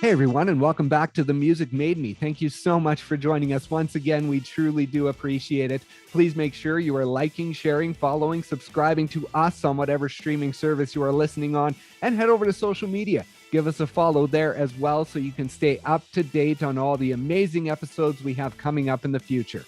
Hey everyone, and welcome back to The Music Made Me. Thank you so much for joining us once again. We truly do appreciate it. Please make sure you are liking, sharing, following, subscribing to us on whatever streaming service you are listening on, and head over to social media. Give us a follow there as well so you can stay up to date on all the amazing episodes we have coming up in the future.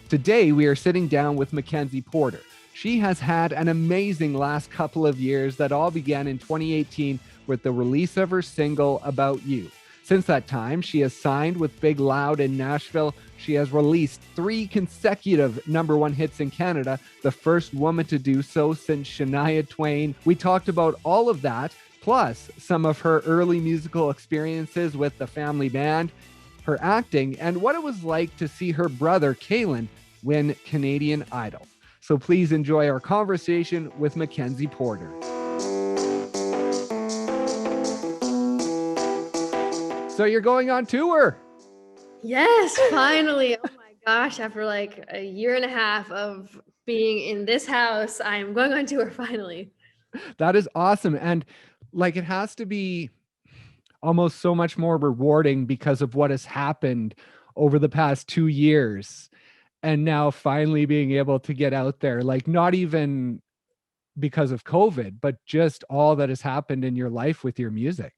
Today, we are sitting down with MacKenzie Porter. She has had an amazing last couple of years that all began in 2018 with the release of her single, About You. Since that time, she has signed with Big Loud in Nashville. She has released 3 consecutive #1 hits in Canada, the first woman to do so since Shania Twain. We talked about all of that, plus some of her early musical experiences with the family band, her acting, and what it was like to see her brother, Kalan, win Canadian Idol. So please enjoy our conversation with MacKenzie Porter. So you're going on tour? Yes, finally. Oh my gosh, after like a year and a half of being in this house, I'm going on tour finally. That is awesome. And like, it has to be almost so much more rewarding because of what has happened over the past 2 years. And now finally being able to get out there, like not even because of COVID, but just all that has happened in your life with your music.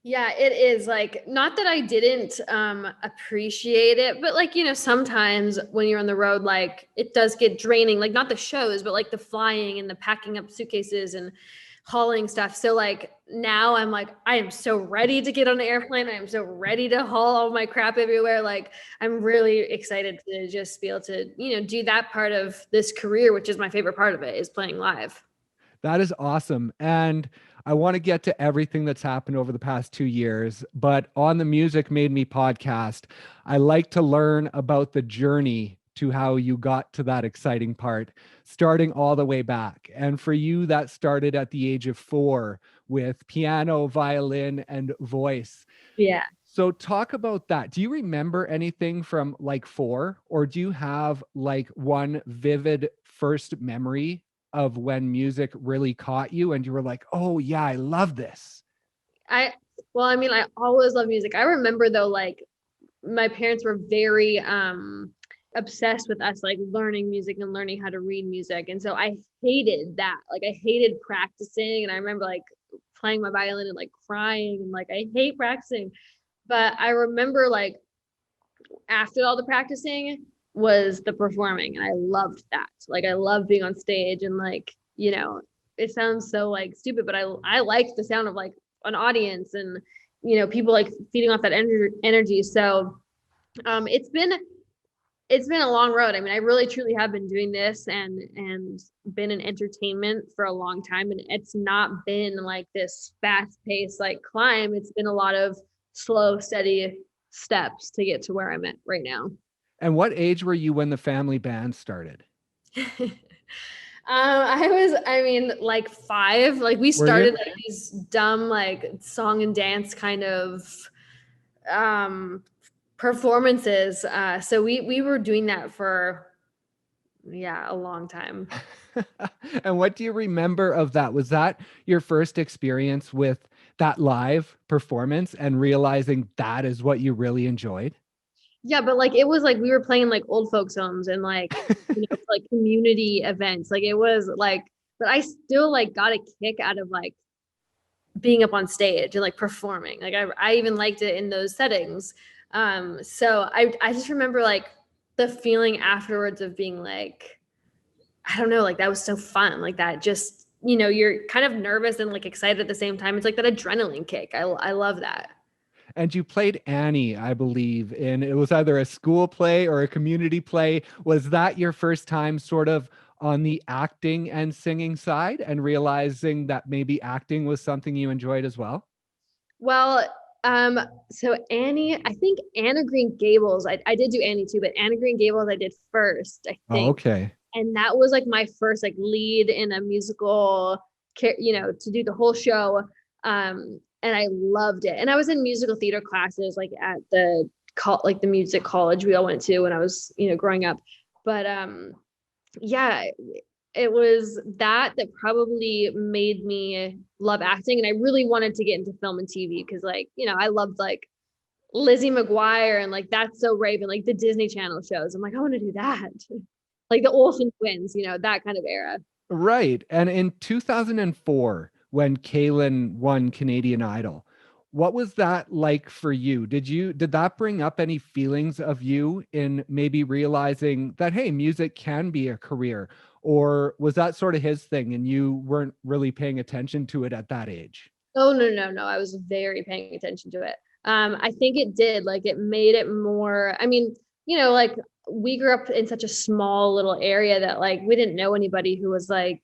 Yeah, it is like, not that I didn't appreciate it, but like, sometimes when you're on the road, like it does get draining, like not the shows, but like the flying and the packing up suitcases and hauling stuff. So like now I'm like, I am so ready to get on an airplane. I am so ready to haul all my crap everywhere. Like I'm really excited to just be able to, do that part of this career, which is my favorite part of it, is playing live. That is awesome. And I want to get to everything that's happened over the past 2 years, but on the Music Made Me podcast, I like to learn about the journey to how you got to that exciting part, starting all the way back. And for you, that started at the age of 4 with piano, violin, and voice. Yeah. So talk about that. Do you remember anything from like 4, or do you have like one vivid first memory of when music really caught you and you were like, oh yeah, I love this? Well, I mean, I always love music. I remember though, like my parents were very obsessed with us like learning music and learning how to read music. And so I hated that. Like I hated practicing. And I remember like playing my violin and like crying and like I hate practicing. But I remember like after all the practicing was the performing, and I loved that. Like I love being on stage and like, it sounds so like stupid, but I like the sound of like an audience and people like feeding off that energy. So it's been a long road. I mean, I really truly have been doing this and been in entertainment for a long time, and it's not been like this fast paced like climb. It's been a lot of slow, steady steps to get to where I'm at right now. And what age were you when the family band started? I mean, like 5. Like we Were you? started like these dumb like song and dance kind of performances. So we were doing that for a long time. And what do you remember of that? Was that your first experience with that live performance and realizing that is what you really enjoyed? Yeah, but like it was like we were playing like old folks homes and like like community events. Like it was like, but I still like got a kick out of like being up on stage and like performing. Like I even liked it in those settings. So I just remember like the feeling afterwards of being like, I don't know, like that was so fun. Like that just, you're kind of nervous and like excited at the same time. It's like that adrenaline kick. I love that. And you played Annie, I believe, and it was either a school play or a community play. Was that your first time sort of on the acting and singing side and realizing that maybe acting was something you enjoyed as well? Well, so Annie, I think Anna Green Gables, I did do Annie too, but Anna Green Gables I did first, I Oh, think. okay. And that was like my first like lead in a musical, to do the whole show. And I loved it. And I was in musical theater classes like at the like the music college we all went to when I was, growing up. But yeah, it was that probably made me love acting. And I really wanted to get into film and TV because, like, you know, I loved like Lizzie McGuire and like That's So Raven, like the Disney Channel shows. I'm like, I want to do that. Like the Olsen twins, you know, that kind of era. Right. And in 2004, when Kalan won Canadian Idol, what was that like for you? Did that bring up any feelings of you in maybe realizing that, hey, music can be a career? Or was that sort of his thing and you weren't really paying attention to it at that age? Oh, no. I was very paying attention to it. I think it did, like, it made it more, I mean, you know, like we grew up in such a small little area that like we didn't know anybody who was like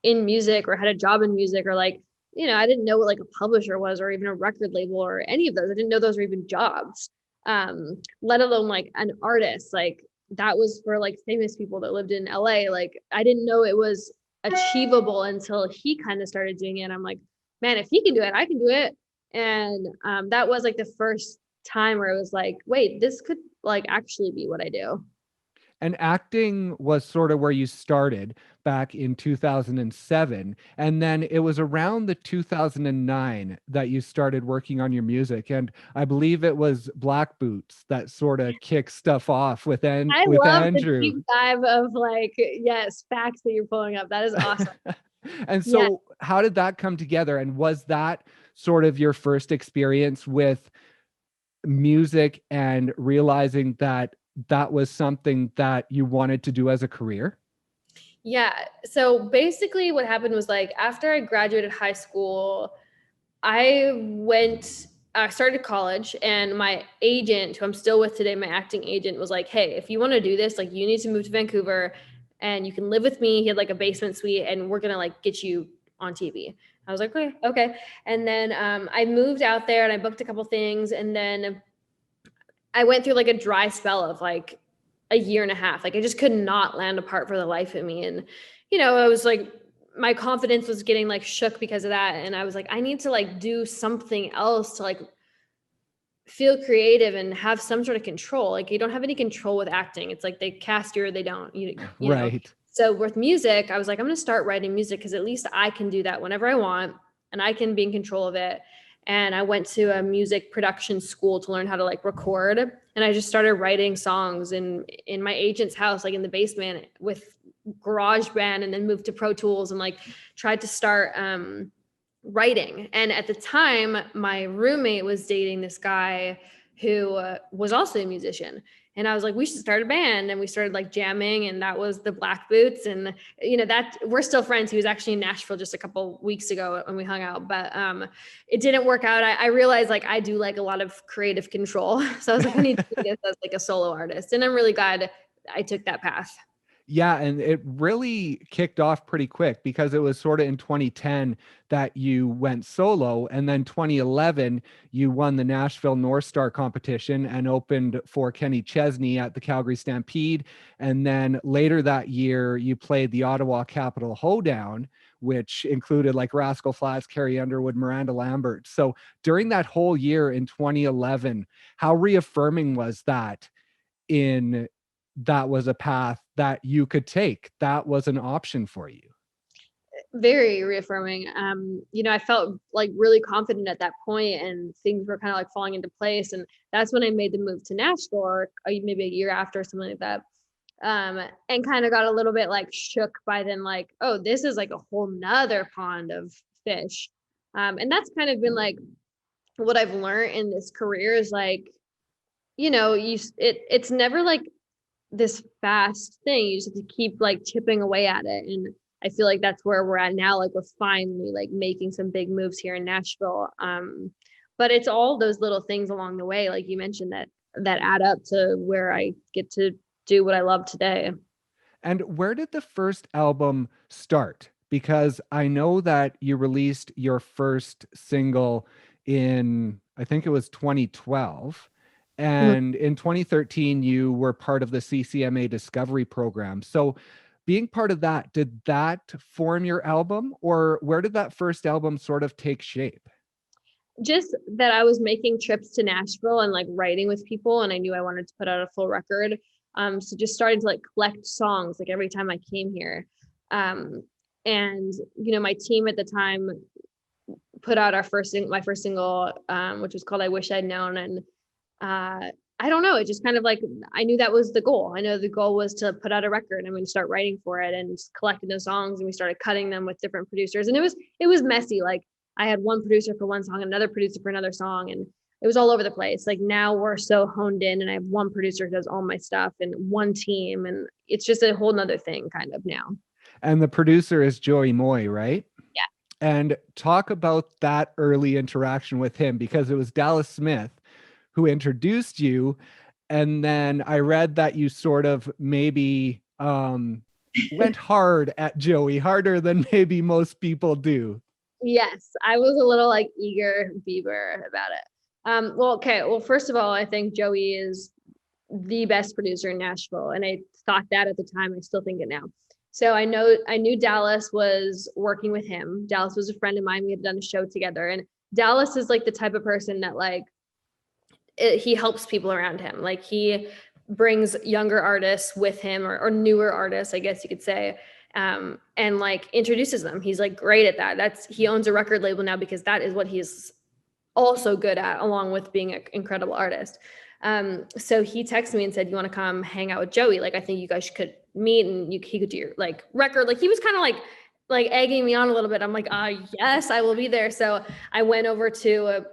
in music or had a job in music or like, you know, I didn't know what like a publisher was or even a record label or any of those. I didn't know those were even jobs. Let alone like an artist. Like that was for like famous people that lived in LA. Like I didn't know it was achievable until he kind of started doing it. And I'm like, man, if he can do it, I can do it. And that was like the first time where it was like, wait, this could like actually be what I do. And acting was sort of where you started back in 2007. And then it was around the 2009 that you started working on your music. And I believe it was Black Boots that sort of kicked stuff off with, I with love the Andrew. deep dive of like, yes, facts that you're pulling up. That is awesome. And Yeah. so, how did that come together? And was that sort of your first experience with music and realizing that that was something that you wanted to do as a career? Yeah. So basically, what happened was like after I graduated high school, I started college, and my agent, who I'm still with today, my acting agent, was like, hey, if you want to do this, like you need to move to Vancouver and you can live with me. He had like a basement suite and we're going to like get you on TV. I was like, okay, okay. And then I moved out there and I booked a couple things. And then I went through like a dry spell of like a year and a half. Like I just could not land a part for the life of me. And, you know, I was like, my confidence was getting like shook because of that. And I was like, I need to like do something else to like feel creative and have some sort of control. Like you don't have any control with acting. It's like they cast you or they don't, you know? Right. So with music, I was like, I'm going to start writing music because at least I can do that whenever I want and I can be in control of it. And I went to a music production school to learn how to like record. And I just started writing songs in my agent's house, like in the basement with GarageBand, and then moved to Pro Tools and like tried to start writing. And at the time, my roommate was dating this guy who was also a musician. And I was like, we should start a band. And we started like jamming, and that was the Black Boots. And, you know, that we're still friends. He was actually in Nashville just a couple weeks ago when we hung out, but it didn't work out. I realized like I do like a lot of creative control. So I was like, I need to do this as like a solo artist. And I'm really glad I took that path. Yeah, and it really kicked off pretty quick because it was sort of in 2010 that you went solo, and then 2011 you won the Nashville North Star competition and opened for Kenny Chesney at the Calgary Stampede, and then later that year you played the Ottawa Capital Hoedown, which included like Rascal Flatts, Carrie Underwood, Miranda Lambert. So during that whole year in 2011, how reaffirming was that in that was a path that you could take, that was an option for you? Very reaffirming. You know, I felt like really confident at that point, and things were kind of like falling into place. And that's when I made the move to Nashville, or maybe a year after, something like that. And kind of got a little bit like shook by then, like, oh, this is like a whole nother pond of fish. And that's kind of been like what I've learned in this career is like, you know, it's never like this fast thing. You just have to keep like chipping away at it. And I feel like that's where we're at now. Like we're finally like making some big moves here in Nashville. But it's all those little things along the way, like you mentioned, that add up to where I get to do what I love today. And where did the first album start? Because I know that you released your first single in, I think it was 2012. Mhm. And in 2013, you were part of the CCMA Discovery Program. So, being part of that, did that form your album, or where did that first album sort of take shape? Just that I was making trips to Nashville and like writing with people, and I knew I wanted to put out a full record. So just starting to like collect songs like every time I came here. And my team at the time put out my first single, which was called I Wish I'd Known. And I don't know, it just kind of like, I knew that was the goal. I know the goal was to put out a record, and I'm going to start writing for it and collecting those songs. And we started cutting them with different producers, and it was messy. Like, I had one producer for one song, another producer for another song, and it was all over the place. Like, now we're so honed in, and I have one producer who does all my stuff and one team, and it's just a whole nother thing kind of now. And the producer is Joey Moy, right? Yeah. And talk about that early interaction with him, because it was Dallas Smith who introduced you. And then I read that you sort of maybe went hard at Joey, harder than maybe most people do. Yes, I was a little like eager beaver about it. Well, first of all, I think Joey is the best producer in Nashville, and I thought that at the time. I still think it now. So I knew Dallas was working with him. Dallas was a friend of mine. We had done a show together, and Dallas is like the type of person that he helps people around him. Like, he brings younger artists with him, or newer artists, I guess you could say, and like introduces them. He's like great at that. He owns a record label now because that is what he's also good at, along with being an incredible artist. So he texted me and said, "You want to come hang out with Joey? Like, I think you guys could meet, and he could do your like record." Like, he was kind of like egging me on a little bit. I'm like, yes, I will be there. So I went over to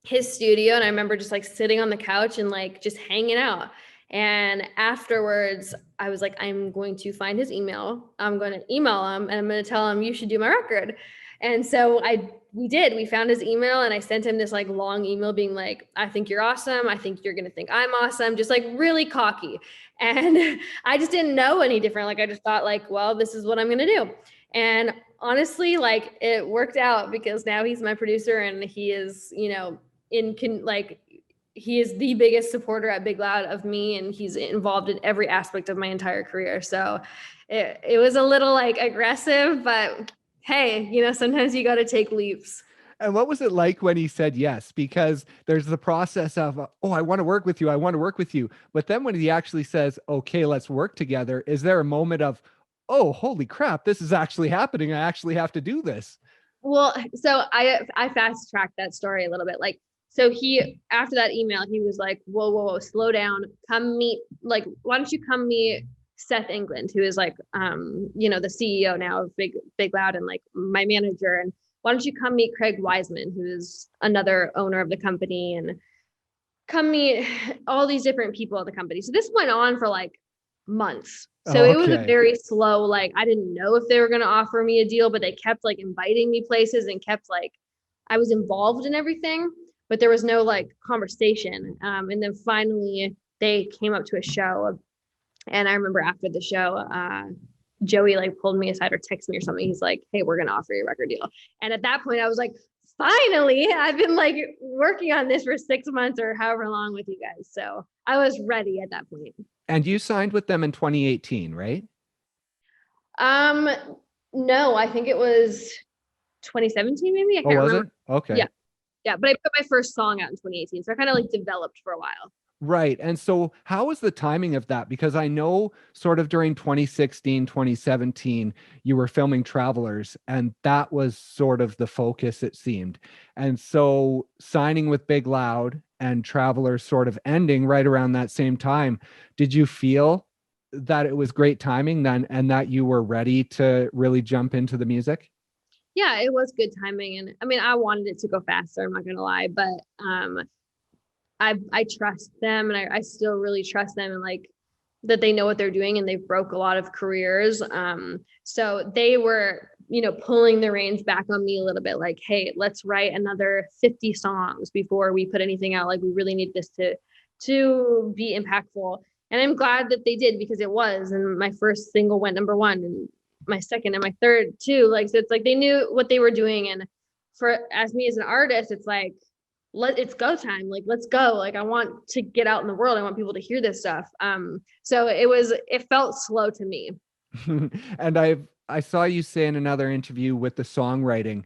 his studio, and I remember just like sitting on the couch and like just hanging out. And afterwards I was like, I'm going to find his email. I'm going to email him, and I'm going to tell him, you should do my record. And so we found his email, and I sent him this like long email being like, I think you're awesome. I think you're going to think I'm awesome. Just like really cocky. And I just didn't know any different. Like, I just thought like, well, this is what I'm going to do. And honestly, like, it worked out, because now he's my producer, and he is, he is the biggest supporter at Big Loud of me, and he's involved in every aspect of my entire career. So it was a little like aggressive, but hey, sometimes you got to take leaps. And what was it like when he said yes? Because there's the process of, oh, I want to work with you. I want to work with you. But then when he actually says, okay, let's work together, is there a moment of, oh, holy crap, this is actually happening. I actually have to do this? Well, so I fast tracked that story a little bit. Like, so after that email, he was like, whoa, slow down, come meet, like, why don't you come meet Seth England, who is like, the CEO now of Big Loud, and like my manager. And why don't you come meet Craig Wiseman, who is another owner of the company, and come meet all these different people at the company. So this went on for like months. So It was a very slow, like, I didn't know if they were going to offer me a deal, but they kept like inviting me places, and kept like, I was involved in everything, but there was no like conversation. And then finally they came up to a show, and I remember after the show, Joey like pulled me aside or texted me or something. He's like, hey, we're going to offer you a record deal. And at that point I was like, finally, I've been like working on this for 6 months or however long with you guys. So I was ready at that point. And you signed with them in 2018, right? No, I think it was 2017, maybe. I can't remember. It? Okay. Yeah. But I put my first song out in 2018. So I kind of like developed for a while. Right. And so how was the timing of that? Because I know sort of during 2016, 2017, you were filming Travelers, and that was sort of the focus, it seemed. And so signing with Big Loud and Travelers sort of ending right around that same time, did you feel that it was great timing then, and that you were ready to really jump into the music? Yeah, it was good timing. And I mean, I wanted it to go faster, I'm not going to lie, but I trust them, and I still really trust them, and like that they know what they're doing, and they've broke a lot of careers. So they were, pulling the reins back on me a little bit, like, hey, let's write another 50 songs before we put anything out. Like, we really need this to be impactful. And I'm glad that they did, because it was. And my first single went number one, and my second and my third too. Like, so it's like they knew what they were doing. And as me as an artist, it's like, it's go time. Like, let's go. Like, I want to get out in the world. I want people to hear this stuff. So it felt slow to me. And I saw you say in another interview with the songwriting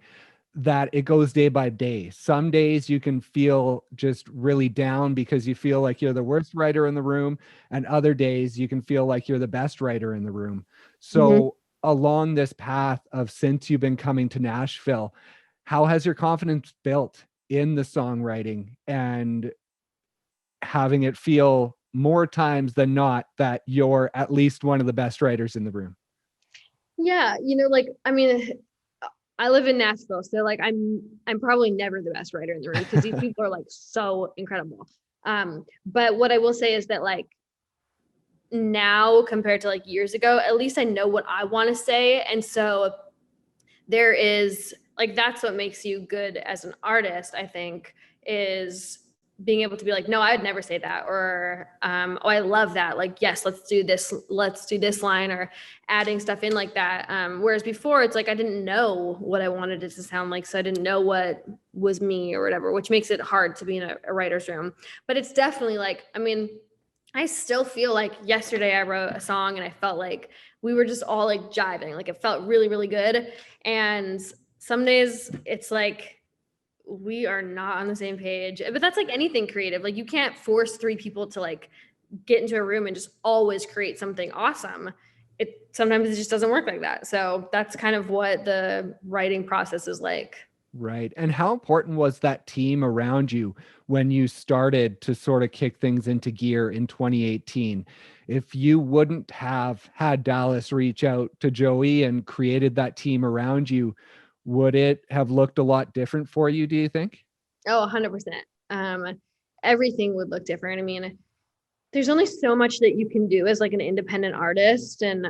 that it goes day by day. Some days you can feel just really down because you feel like you're the worst writer in the room, and other days you can feel like you're the best writer in the room. So along this path of since you've been coming to Nashville, how has your confidence built in the songwriting and having it feel more times than not that you're at least one of the best writers in the room? Yeah, like I mean, I live in Nashville, so like I'm probably never the best writer in the room because these people are like so incredible. But what I will say is that like now compared to like years ago, at least I know what I want to say. And so there is like, that's what makes you good as an artist, I think, is being able to be like, no, I would never say that. Or, oh, I love that. Like, yes, let's do this line, or adding stuff in like that. Whereas before it's like, I didn't know what I wanted it to sound like. So I didn't know what was me or whatever, which makes it hard to be in a writer's room. But it's definitely like, I mean, I still feel like yesterday I wrote a song and I felt like we were just all like jiving. Like it felt really, really good. And some days it's like we are not on the same page. But that's like anything creative. Like you can't force three people to like get into a room and just always create something awesome. Sometimes it just doesn't work like that. So that's kind of what the writing process is like. Right. And how important was that team around you when you started to sort of kick things into gear in 2018? If you wouldn't have had Dallas reach out to Joey and created that team around you, would it have looked a lot different for you, do you think? Oh, 100%. Everything would look different. I mean, there's only so much that you can do as like an independent artist. And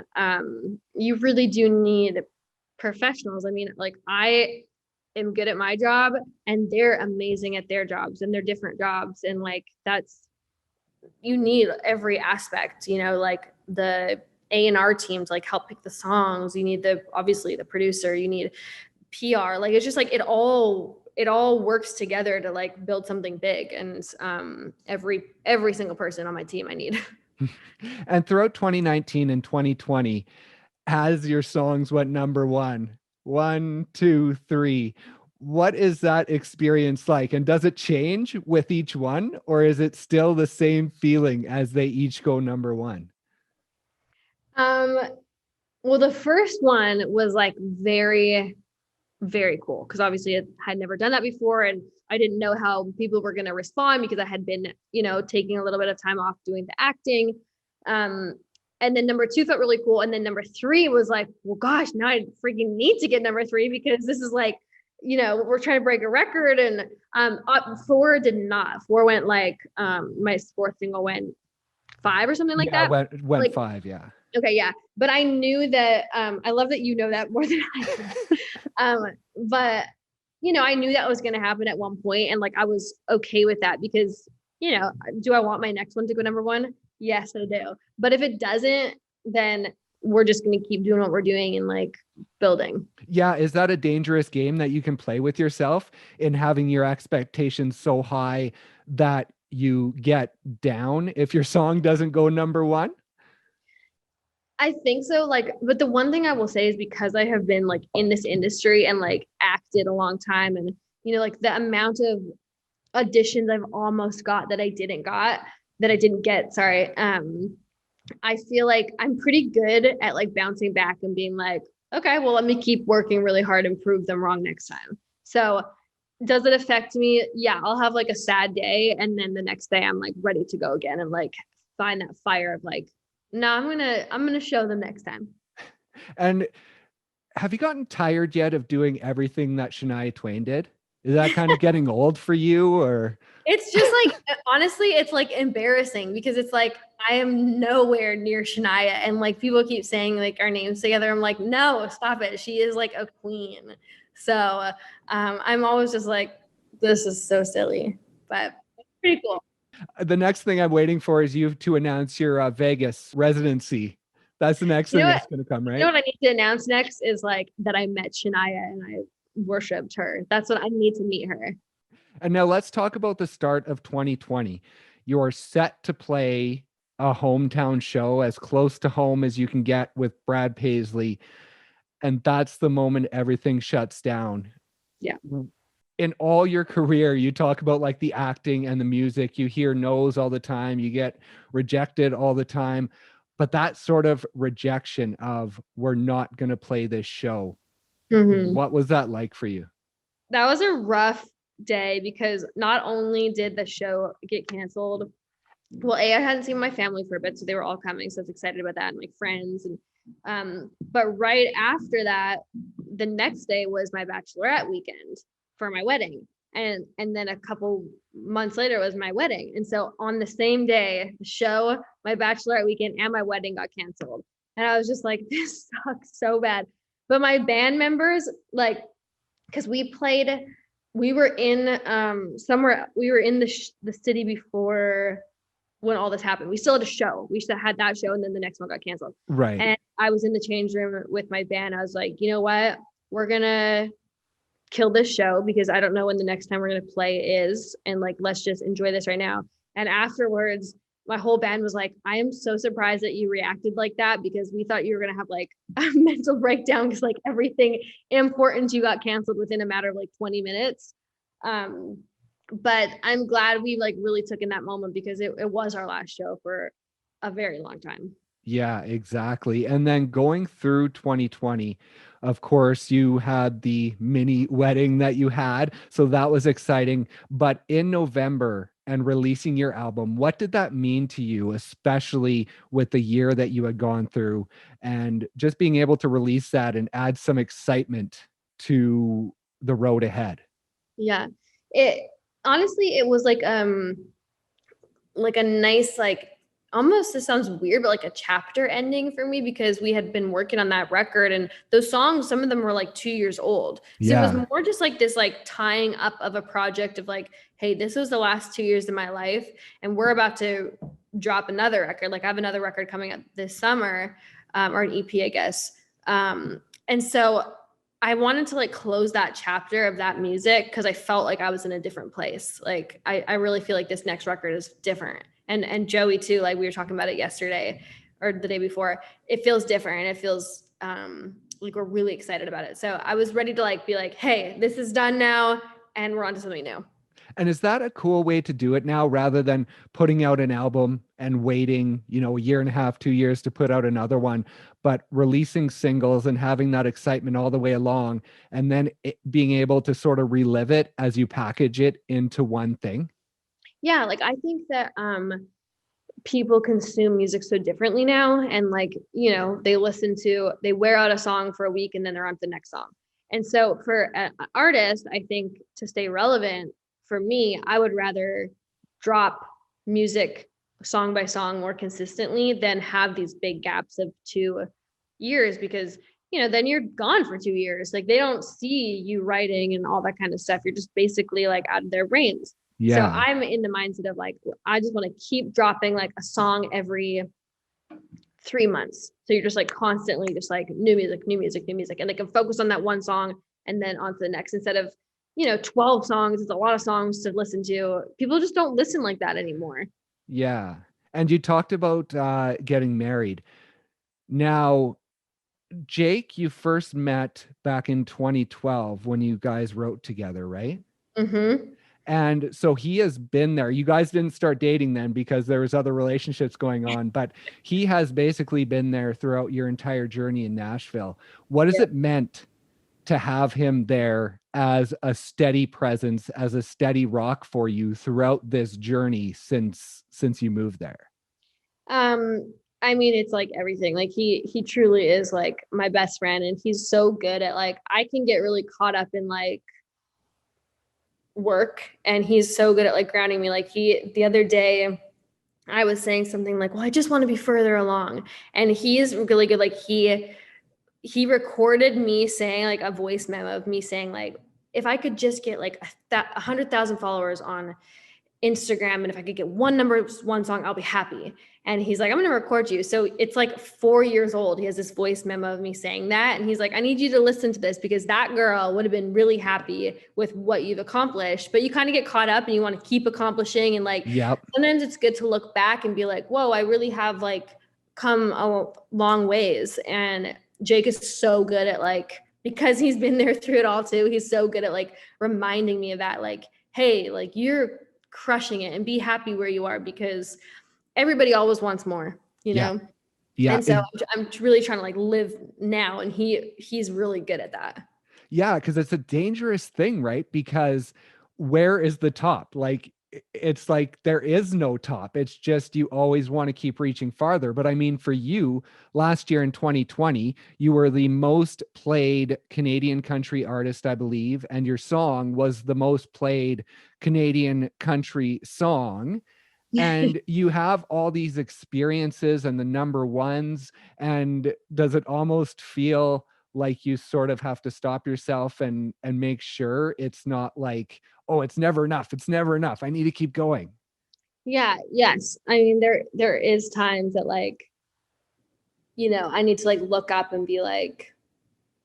you really do need professionals. I mean, like I am good at my job and they're amazing at their jobs and their different jobs. And like, you need every aspect, like the A&R team to like help pick the songs. You need obviously the producer, you need PR. Like, it's just like, it all works together to like build something big. And every single person on my team I need. And throughout 2019 and 2020, as your songs went number one, two, three, what is that experience like? And does it change with each one, or is it still the same feeling as they each go number one? Well, the first one was like very, very cool because obviously I had never done that before and I didn't know how people were going to respond because I had been, taking a little bit of time off doing the acting. And then number two felt really cool. And then number three was like, well, gosh, now I freaking need to get number three because this is like, we're trying to break a record. And four did not. Four went like, my fourth single went 5 or something like that. Went like 5, yeah. Okay, yeah. But I knew that, I love that you know that more than I do. But, I knew that was going to happen at one point, and like, I was okay with that because, do I want my next one to go number one? Yes, I do. But if it doesn't, then we're just going to keep doing what we're doing and like building. Yeah. Is that a dangerous game that you can play with yourself in having your expectations so high that you get down if your song doesn't go number one? I think so. Like, but the one thing I will say is because I have been like in this industry and like acted a long time and, like the amount of auditions I've almost got that I didn't get, sorry. I feel like I'm pretty good at like bouncing back and being like, okay, well, let me keep working really hard and prove them wrong next time. So does it affect me? Yeah, I'll have like a sad day. And then the next day I'm like ready to go again and like find that fire of like, no, I'm gonna show them next time. And have you gotten tired yet of doing everything that Shania Twain did? Is that kind of getting old for you, or? It's just like, honestly, it's like embarrassing because it's like, I am nowhere near Shania. And like people keep saying like our names together. I'm like, no, stop it. She is like a queen. So I'm always just like, this is so silly, but it's pretty cool. The next thing I'm waiting for is you to announce your Vegas residency. That's the next thing that's going to come, right? You know what I need to announce next is like that I met Shania and I worshipped her. That's what I need to meet her. And now let's talk about the start of 2020. You're set to play a hometown show as close to home as you can get with Brad Paisley. And that's the moment everything shuts down. Yeah. In all your career, you talk about like the acting and the music, you hear no's all the time, you get rejected all the time. But that sort of rejection of, we're not going to play this show, what was that like for you? That was a rough day because not only did the show get canceled, well, I hadn't seen my family for a bit, so they were all coming, so I was excited about that, and like friends. And but right after that, the next day was my bachelorette weekend for my wedding, and then a couple months later was my wedding. And so on the same day, the show, my bachelorette weekend, and my wedding got canceled, and I was just like, this sucks so bad. But my band members, like, because we were in somewhere, we were in the city before when all this happened. We still had a show. We still had that show, and then the next one got canceled. Right. And I was in the change room with my band. I was like, you know what? We're gonna kill this show because I don't know when the next time we're gonna play is, and like, let's just enjoy this right now. And afterwards, my whole band was like, I am so surprised that you reacted like that, because we thought you were gonna have like a mental breakdown because like everything important to you got canceled within a matter of like 20 minutes. But I'm glad we like really took in that moment, because it was our last show for a very long time. Yeah, exactly. And then going through 2020, of course, you had the mini wedding that you had. So that was exciting. But in November and releasing your album, what did that mean to you, especially with the year that you had gone through, and just being able to release that and add some excitement to the road ahead? Yeah. It honestly, it was like a nice, like, almost, this sounds weird, but like a chapter ending for me, because we had been working on that record, and those songs, some of them were like 2 years old. So it was more just like this like tying up of a project of like, hey, this was the last 2 years of my life, and we're about to drop another record. Like, I have another record coming up this summer, or an EP, I guess. And so I wanted to like close that chapter of that music, because I felt like I was in a different place. Like, I really feel like this next record is different. And Joey too, like we were talking about it yesterday or the day before. It feels different, and it feels like we're really excited about it. So I was ready to like be like, hey, this is done now, and we're on to something new. And is that a cool way to do it now, rather than putting out an album and waiting, a year and a half, 2 years to put out another one, but releasing singles and having that excitement all the way along, and then being able to sort of relive it as you package it into one thing? Yeah, like I think that people consume music so differently now, and like, they wear out a song for a week and then they're on to the next song. And so for an artist, I think to stay relevant, for me, I would rather drop music song by song more consistently than have these big gaps of 2 years, because then you're gone for 2 years. Like, they don't see you writing and all that kind of stuff. You're just basically like out of their brains. So Yeah. I'm in the mindset of like, I just want to keep dropping like a song every 3 months. So you're just like constantly just like new music, new music, new music. And they can focus on that one song and then on to the next, instead of, 12 songs. It's a lot of songs to listen to. People just don't listen like that anymore. Yeah. And you talked about getting married. Now, Jake, you first met back in 2012 when you guys wrote together, right? Mm-hmm. And so he has been there. You guys didn't start dating then because there was other relationships going on, but he has basically been there throughout your entire journey in Nashville. What has it meant to have him there as a steady presence, as a steady rock for you throughout this journey since you moved there? I mean, it's like everything. Like, he truly is like my best friend, and he's so good at like, I can get really caught up in like work, and he's so good at like grounding me. Like, the other day I was saying something like, well, I just want to be further along, and he is really good. Like, he recorded me saying like a voice memo of me saying like, if I could just get like 100,000 followers on Instagram, and if I could get one song, I'll be happy. And he's like, I'm going to record you. So it's like 4 years old. He has this voice memo of me saying that. And he's like, I need you to listen to this, because that girl would have been really happy with what you've accomplished. But you kind of get caught up and you want to keep accomplishing. And like, sometimes it's good to look back and be like, whoa, I really have like come a long ways. And Jake is so good at like, because he's been there through it all too. He's so good at like reminding me of that. Like, hey, like, you're crushing it, and be happy where you are, because everybody always wants more, you know? Yeah. And so I'm really trying to like live now, and he's really good at that. Yeah, because it's a dangerous thing, right? Because where is the top? Like, it's like there is no top. It's just you always want to keep reaching farther. But I mean, for you, last year in 2020, you were the most played Canadian country artist, I believe, and your song was the most played Canadian country song. And you have all these experiences and the number ones. And does it almost feel like you sort of have to stop yourself and make sure it's not like, oh, it's never enough, it's never enough, I need to keep going? Yeah, yes. I mean, there is times that like, I need to like look up and be like,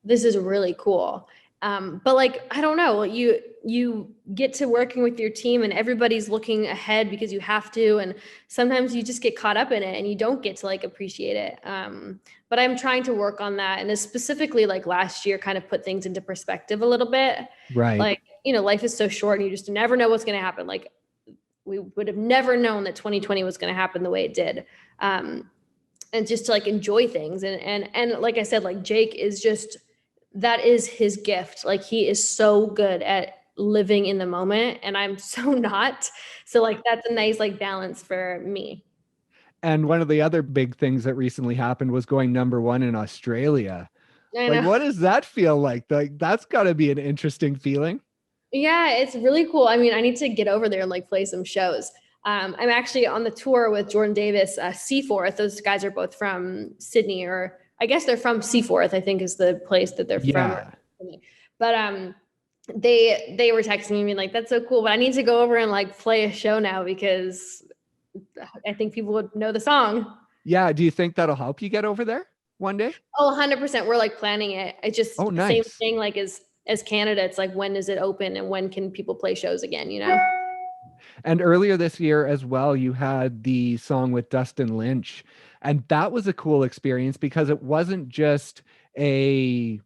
this is really cool. But like, I don't know, you get to working with your team and everybody's looking ahead because you have to, and sometimes you just get caught up in it and you don't get to like appreciate it. But I'm trying to work on that, and specifically like last year kind of put things into perspective a little bit. Right. Like, life is so short and you just never know what's going to happen. Like, we would have never known that 2020 was going to happen the way it did. And just to like enjoy things, and like I said, like Jake is just, that is his gift. Like, he is so good at living in the moment, and I'm so not. So like, that's a nice like balance for me. And one of the other big things that recently happened was going number one in Australia. I Like, know. what does that feel like that's got to be an interesting feeling. Yeah, it's really cool. I mean, I need to get over there and like play some shows. I'm actually on the tour with Jordan Davis, Seaforth. Those guys are both from Sydney, or I guess they're from Seaforth, I think is the place that they're from. Yeah. But they were texting me being like, that's so cool, but I need to go over and like play a show now because I think people would know the song. Yeah. Do you think that'll help you get over there one day? Oh, 100%. We're like planning it. It's just Oh, the same nice. thing like as Canada. It's like, when does it open and when can people play shows again, you know? And earlier this year as well, you had the song with Dustin Lynch. And that was a cool experience because it wasn't just you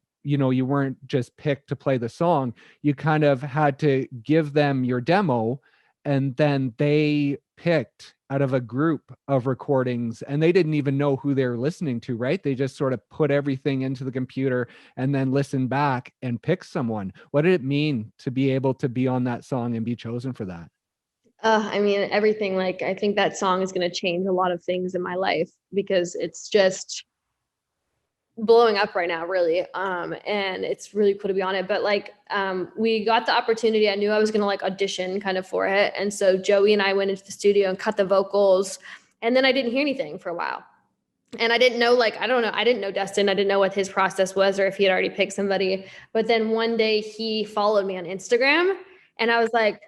weren't just picked to play the song. You kind of had to give them your demo, and then they picked out of a group of recordings, and they didn't even know who they were listening to, right? They just sort of put everything into the computer and then listen back and pick someone. What did it mean to be able to be on that song and be chosen for that? I mean, everything. Like, I think that song is going to change a lot of things in my life because it's just blowing up right now, really. And it's really cool to be on it. But like, we got the opportunity. I knew I was going to like audition kind of for it. And so Joey and I went into the studio and cut the vocals. And then I didn't hear anything for a while. And I didn't know, like, I don't know. I didn't know Dustin. I didn't know what his process was or if he had already picked somebody. But then one day he followed me on Instagram, and I was like,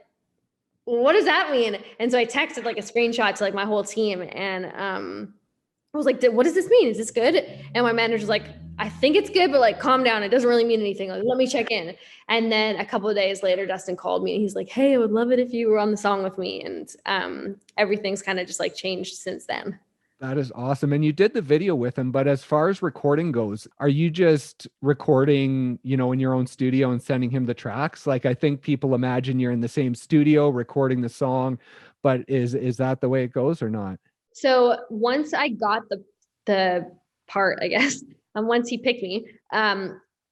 what does that mean? And so I texted like a screenshot to like my whole team, and I was like, what does this mean? Is this good? And my manager's like, I think it's good, but like, calm down. It doesn't really mean anything. Like, let me check in. And then a couple of days later, Dustin called me and he's like, hey, I would love it if you were on the song with me. And everything's kind of just like changed since then. That is awesome. And you did the video with him, but as far as recording goes, are you just recording, in your own studio and sending him the tracks? Like, I think people imagine you're in the same studio recording the song, but is that the way it goes or not? So once I got the part, I guess, and once he picked me,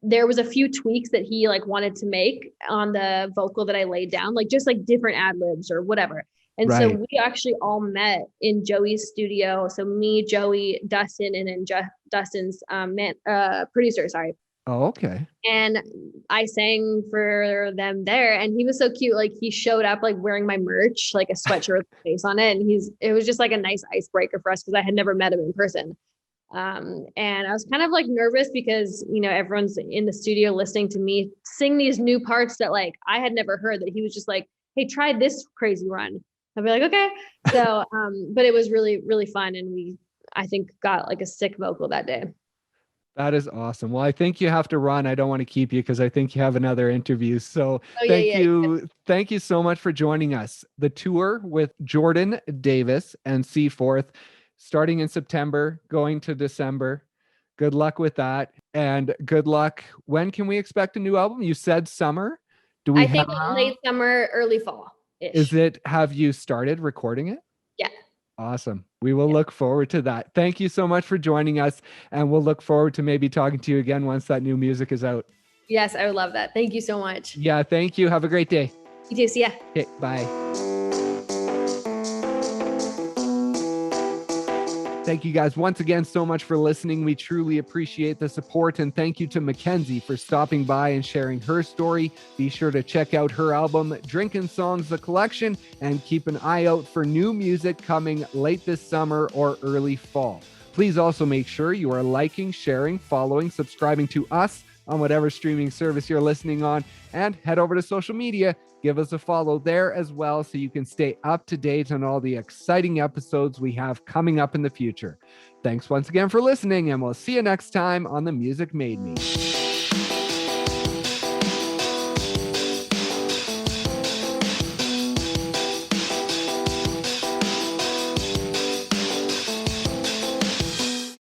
there was a few tweaks that he like wanted to make on the vocal that I laid down, like just like different ad libs or whatever. And so Right. we actually all met in Joey's studio. So me, Joey, Dustin, and then Dustin's producer, sorry. Oh, okay. And I sang for them there, and he was so cute. Like, he showed up like wearing my merch, like a sweatshirt with a face on it. And it was just like a nice icebreaker for us because I had never met him in person. And I was kind of like nervous because, everyone's in the studio listening to me sing these new parts that like I had never heard, that he was just like, hey, try this crazy run. I'd be like, okay. So, but it was really, really fun. And I think, got like a sick vocal that day. That is awesome. Well, I think you have to run. I don't want to keep you because I think you have another interview. So Oh, yeah, thank yeah. you. Thank you so much for joining us. The tour with Jordan Davis and Seaforth, starting in September, going to December. Good luck with that. And good luck. When can we expect a new album? You said summer. Do we I think have, late summer, early fall-ish. have you started recording it? Yeah. Awesome. We will look forward to that. Thank you so much for joining us. And we'll look forward to maybe talking to you again once that new music is out. Yes, I would love that. Thank you so much. Yeah, thank you. Have a great day. You too. See ya. Okay, bye. Thank you guys once again so much for listening. We truly appreciate the support, and thank you to MacKenzie for stopping by and sharing her story. Be sure to check out her album, Drinkin' Songs, The Collection, and keep an eye out for new music coming late this summer or early fall. Please also make sure you are liking, sharing, following, subscribing to us on whatever streaming service you're listening on, and head over to social media. Give us a follow there as well so you can stay up to date on all the exciting episodes we have coming up in the future. Thanks once again for listening, and we'll see you next time on The Music Made Me.